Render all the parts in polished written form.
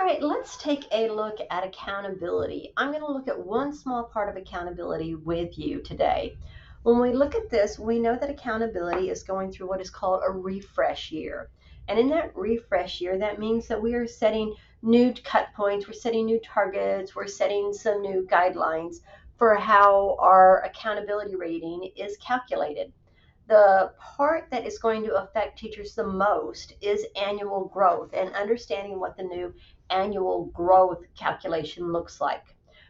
right, let's take a look at accountability. I'm going to look at one small part of accountability with you today. When we look at this, we know that accountability is going through what is called a refresh year. And in that refresh year, that means that we are setting new cut points, we're setting new targets, we're setting some new guidelines for how our accountability rating is calculated. The part that is going to affect teachers the most is annual growth and understanding what the new annual growth calculation looks like.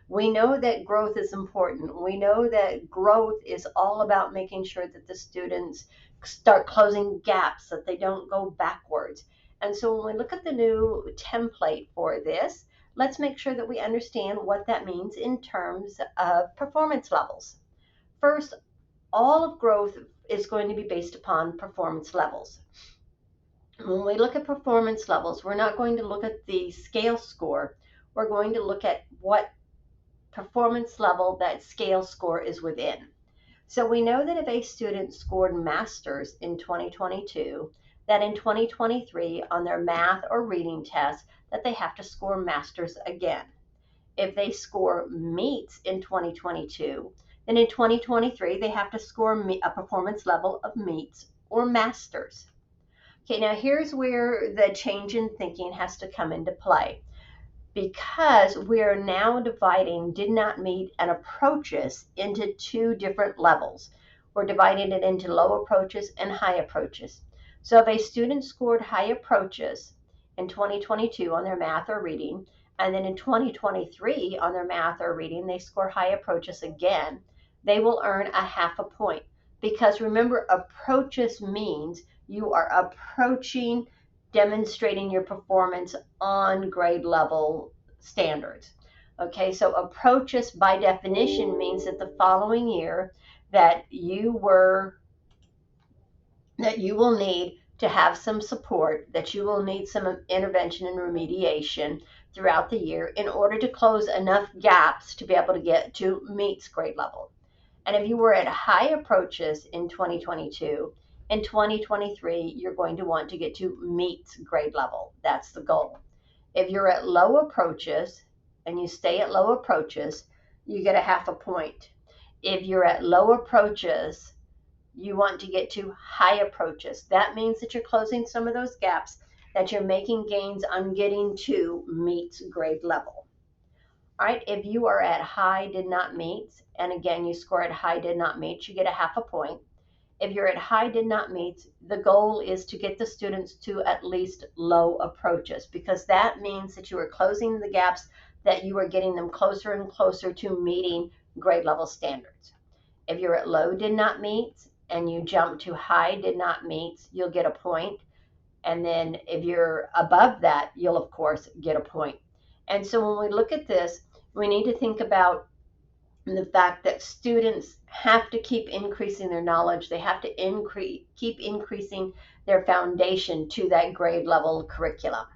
We know that growth is important. We know that growth is all about making sure that the students start closing gaps, that they don't go backwards. And so when we look at the new template for this, let's make sure that we understand what that means in terms of performance levels. First, all of growth is going to be based upon performance levels. When we look at performance levels, we're not going to look at the scale score. We're going to look at what performance level that scale score is within. So we know that if a student scored masters in 2022, that in 2023 on their math or reading test, that they have to score masters again. If they score meets in 2022, then in 2023 they have to score a performance level of meets or masters. Okay, now here's where the change in thinking has to come into play, because we are now dividing did not meet and approaches into two different levels. We're dividing it into low approaches and high approaches. So if a student scored high approaches in 2022 on their math or reading, and then in 2023 on their math or reading they score high approaches again, they will earn a half a point. Because remember, approaches means you are approaching, demonstrating your performance on grade level standards. Okay, so approaches by definition means that the following year that you will need to have some support, that you will need some intervention and remediation throughout the year in order to close enough gaps to be able to get to meets grade level. And if you were at high approaches in 2022, in 2023, you're going to want to get to meets grade level. That's the goal. If you're at low approaches and you stay at low approaches, you get a half a point. If you're at low approaches, you want to get to high approaches. That means that you're closing some of those gaps, that you're making gains on getting to meets grade level. All right, if you are at high did not meet, and again you score at high did not meet, you get a half a point. If you're at high did not meet, the goal is to get the students to at least low approaches, because that means that you are closing the gaps, that you are getting them closer and closer to meeting grade level standards. If you're at low did not meet and you jump to high did not meet, you'll get a point. And then if you're above that, you'll of course get a point. And so when we look at this, we need to think about the fact that students have to keep increasing their knowledge. They have to keep increasing their foundation to that grade level curriculum.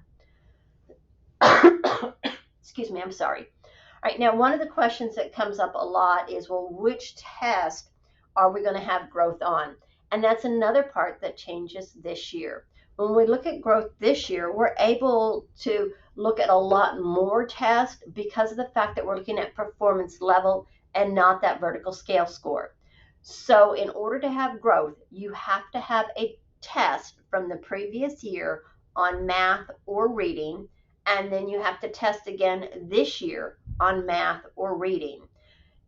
Excuse me, I'm sorry. All right, now one of the questions that comes up a lot is, well, which test are we going to have growth on? And that's another part that changes this year. When we look at growth this year, we're able to look at a lot more tests because of the fact that we're looking at performance level and not that vertical scale score. So in order to have growth, you have to have a test from the previous year on math or reading, and then you have to test again this year on math or reading.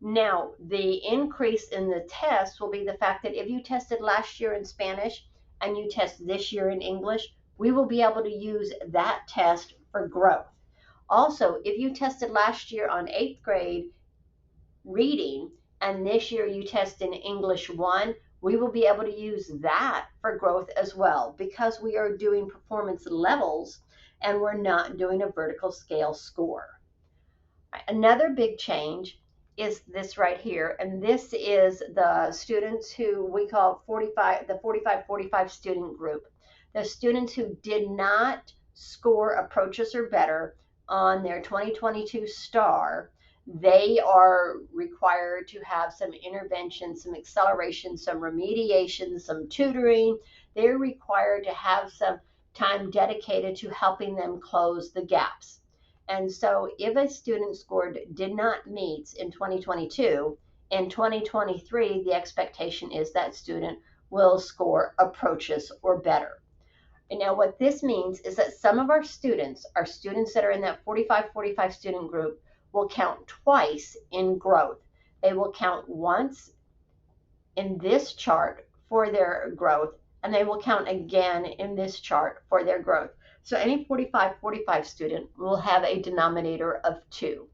Now, the increase in the test will be the fact that if you tested last year in Spanish and you test this year in English, we will be able to use that test for growth. Also, if you tested last year on 8th grade reading and this year you test in English 1, we will be able to use that for growth as well, because we are doing performance levels and we're not doing a vertical scale score. Another big change is this right here, and this is the students who we call the 45-45 student group. The students who did not score approaches or better on their 2022 STAR, they are required to have some intervention, some acceleration, some remediation, some tutoring. They're required to have some time dedicated to helping them close the gaps. And so if a student scored did not meet in 2022, in 2023, the expectation is that student will score approaches or better. And now what this means is that some of our students that are in that 45-45 student group, will count twice in growth. They will count once in this chart for their growth, and they will count again in this chart for their growth. So any 45-45 student will have a denominator of 2,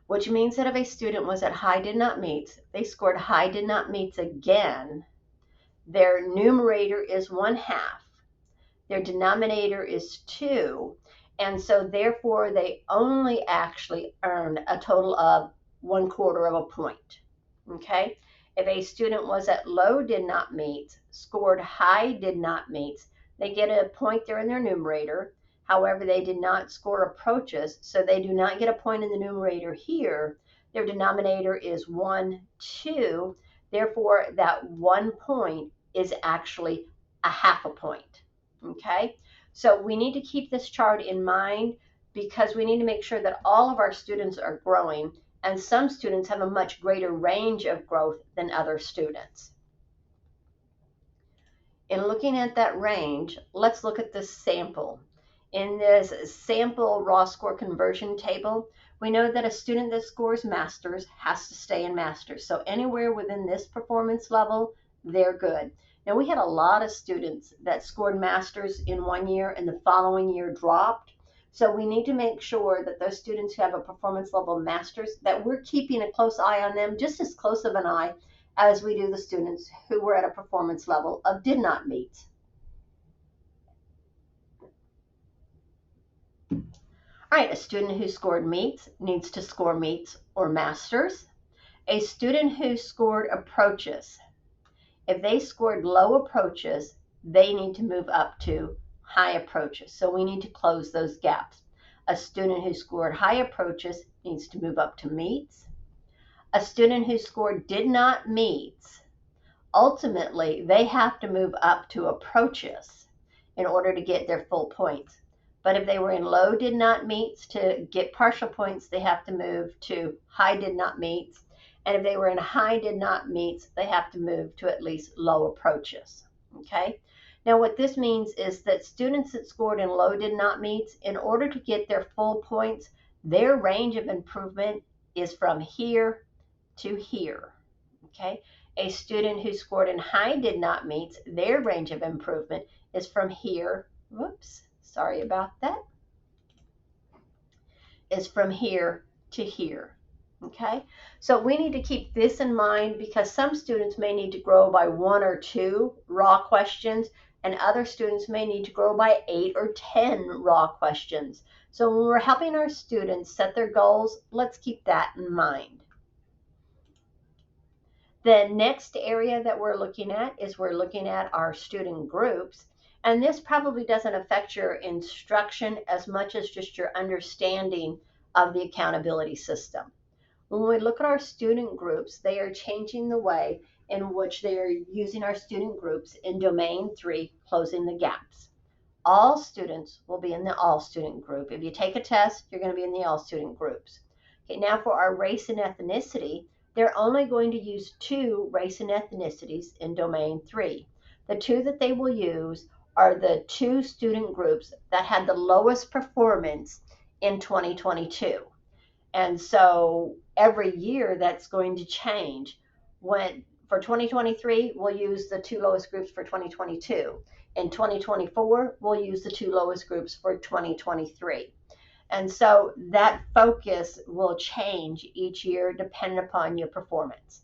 which means that if a student was at high did not meets, they scored high did not meets again, their numerator is 1/2, their denominator is 2, and so therefore they only actually earned a total of 1/4 of a point. Okay? If a student was at low did not meet, scored high did not meet, they get a point there in their numerator. However, they did not score approaches, so they do not get a point in the numerator here. Their denominator is 1, 2. Therefore, that 1 point is actually a 1/2 a point. Okay? So we need to keep this chart in mind because we need to make sure that all of our students are growing, and some students have a much greater range of growth than other students. In looking at that range, let's look at this sample. In this sample raw score conversion table, we know that a student that scores masters has to stay in masters. So anywhere within this performance level, they're good. Now we had a lot of students that scored masters in one year and the following year dropped. So we need to make sure that those students who have a performance level masters, that we're keeping a close eye on them, just as close of an eye as we do the students who were at a performance level of did not meet. All right, a student who scored meets needs to score meets or masters. A student who scored approaches, if they scored low approaches, they need to move up to high approaches. So we need to close those gaps. A student who scored high approaches needs to move up to meets. A student who scored did not meets, ultimately they have to move up to approaches in order to get their full points. But if they were in low did not meets, to get partial points, they have to move to high did not meets. And if they were in high did not meets, they have to move to at least low approaches. Okay? Now what this means is that students that scored in low did not meets, in order to get their full points, their range of improvement is from here to here. Okay? A student who scored in high did not meets, their range of improvement is from here, whoops, sorry about that, is from here to here. Okay, so we need to keep this in mind because some students may need to grow by 1 or 2 raw questions, and other students may need to grow by 8 or 10 raw questions. So when we're helping our students set their goals, let's keep that in mind. The next area that we're looking at is we're looking at our student groups. And this probably doesn't affect your instruction as much as just your understanding of the accountability system. When we look at our student groups, they are changing the way in which they are using our student groups in Domain 3, closing the gaps. All students will be in the all student group. If you take a test, you're going to be in the all student groups. Okay, now for our race and ethnicity, they're only going to use 2 race and ethnicities in Domain 3. The 2 that they will use are the 2 student groups that had the lowest performance in 2022. And so every year that's going to change. When for 2023, we'll use the 2 lowest groups for 2022. In 2024, we'll use the 2 lowest groups for 2023. And so that focus will change each year depending upon your performance.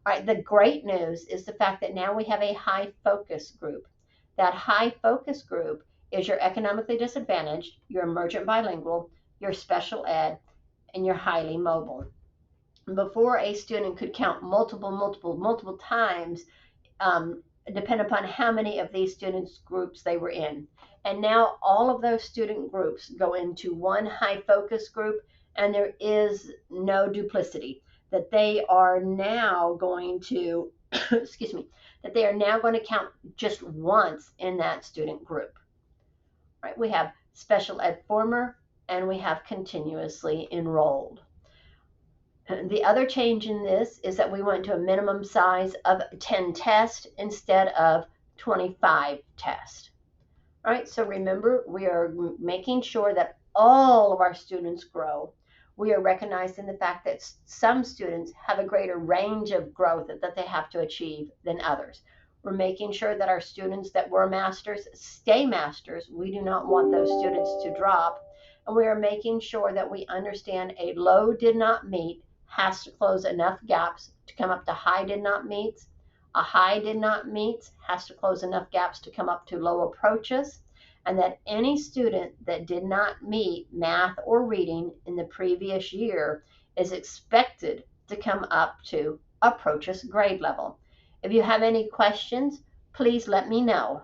All right, the great news is the fact that now we have a high focus group. That high focus group is your economically disadvantaged, your emergent bilingual, your special ed, and you're highly mobile. Before, a student could count multiple times, depending upon how many of these students groups they were in. And now all of those student groups go into one high focus group, and there is no duplicity. That they are now going to, excuse me, that they are now going to count just once in that student group. Right? We have special ed former and we have continuously enrolled. The other change in this is that we went to a minimum size of 10 tests instead of 25 tests. All right, so remember, we are making sure that all of our students grow. We are recognizing the fact that some students have a greater range of growth that they have to achieve than others. We're making sure that our students that were masters stay masters. We do not want those students to drop. And we are making sure that we understand a low did not meet has to close enough gaps to come up to high did not meets. A high did not meet has to close enough gaps to come up to low approaches, and that any student that did not meet math or reading in the previous year is expected to come up to approaches grade level. If you have any questions, please let me know.